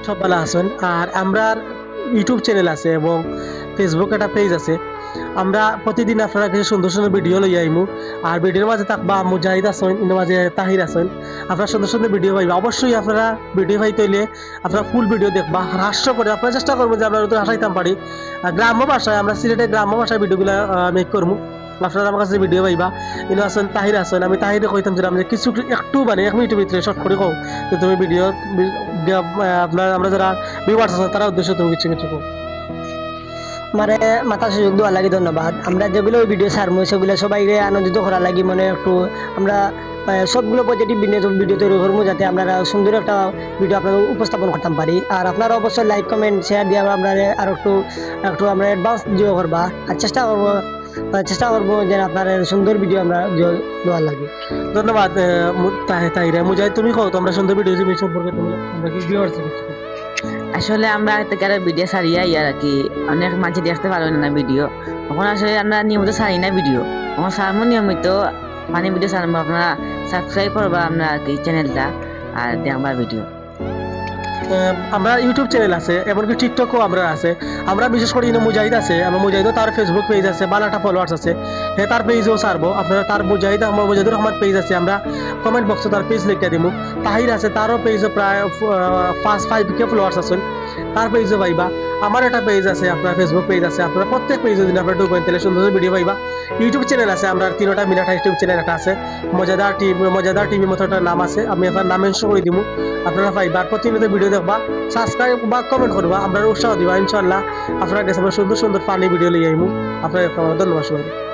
সব ভালো আছেন। আর আমরা ইউটিউব চ্যানেল আছে এবং ফেসবুক একটা পেজ আছে। আমরা প্রতিদিন আপনারা কিছু সুন্দর সুন্দর ভিডিও লই আইমু। আর ভিডিওর মাঝে থাকবা মুজাহিদ আছেন, এর মাঝে তাহির আছেন। আপনারা সুন্দর সুন্দর ভিডিও পাইবা। অবশ্যই আপনারা ভিডিও পাইতে হইলে আপনারা ফুল ভিডিও দেখবা, হ্রাস্য করে আপনারা চেষ্টা করবো যে আমরা হাসাইতাম পারি। গ্রাম্য ভাষায় আমরা সিলেটের গ্রাম্য ভাষায় ভিডিওগুলো মেক করবো। আপনারা আমার কাছে ভিডিও পাইবা। ইনো আছেন তাহির আছেন, আমি তাহিরে কইতাম যে আমি কিছু একটু মানে 1 মিনিটের ভিতরে শর্ট করে কও যে তুমি ভিডিও আপনার আমরা যারা ভিউয়ার্স আছেন তারা উদ্দেশ্য তুমি কিছু কিছু কও। মানে মাথা সুযোগ দেওয়ার লাগি ধন্যবাদ। আমরা যেগুলো ভিডিও ছাড়বো সেগুলো সবাইকে আনন্দিত করার লাগি মানে একটু আমরা সবগুলো পজিটিভ ভিডিও তৈরি করবো যাতে আমরা সুন্দর একটা ভিডিও আপনাদের উপস্থাপন করতে পারি। আর আপনারা অবশ্যই লাইক কমেন্ট শেয়ার দিয়ে আমরা আর একটু একটু আমরা অ্যাডভান্স দিও করবা। আর চেষ্টা করবো যে আপনার সুন্দর ভিডিও আমরা দেওয়ার লাগে। ধন্যবাদ তাহিরা। মুজাহিদ তুমি কও তোমরা সুন্দর ভিডিও সম্পর্কে তোমরা কি ভিউয়ার্স কিছু কও? আসলে আমরা থেকে আরো ভিডিও ছাড়িয়া আর কি অনেক মানুষ দেখতে পারবেন না ভিডিও, তখন আসলে আমরা নিয়মিত ছাড়ি না ভিডিও, তখন ছাড়বো নিয়মিত মানে ভিডিও ছাড়বো। আপনারা সাবস্ক্রাইব করবা আমরা আর কি চ্যানেলটা আর দেখবার ভিডিও। আমরা ইউটিউব চ্যানেল আছে, এমনকি টিকটকও আমরা আছে। আমরা বিশেষ করে মুজাহিদ আছে, আমরা মুজাহিদও তার ফেসবুক পেজ আছে, বালাটা ফলোয়ার্স আছে, হ্যাঁ তার পেজও ছাড়বো আপনারা। তার মুজাহিদুর রহমান পেজ আছে, আমরা কমেন্ট বক্সে তার পেজ লিখে দিব। তাহির আছে, তারও পেজও প্রায় 5K ফলোয়ার্স আছেন, তার পেজও পাইবা। আমার একটা পেজ আছে, আপনার ফেসবুক পেজ আছে, আপনারা প্রত্যেক পেজে যদি আপনারা ঢুকবেন তাহলে সুন্দর সুন্দর ভিডিও পাইবা। ইউটিউব চ্যানেল আছে, আমরা 3টা মিনাটা ইউটিউব চ্যানেল একটা আছে, মজাদার টিভি মতো একটা নাম আছে, আমি আপনার নাম মেনশন করে দিব, আপনারা পাইবা। প্রতিনিয়ত ভিডিও দেখবা, সাবস্ক্রাইব বা কমেন্ট করবা, আমরা উৎসাহ দিবা। ইনশাআল্লাহ আপনার কাছে আমরা সুন্দর সুন্দর ফানি ভিডিও লিয়ে আইমু। আপনার ধন্যবাদ সবাই।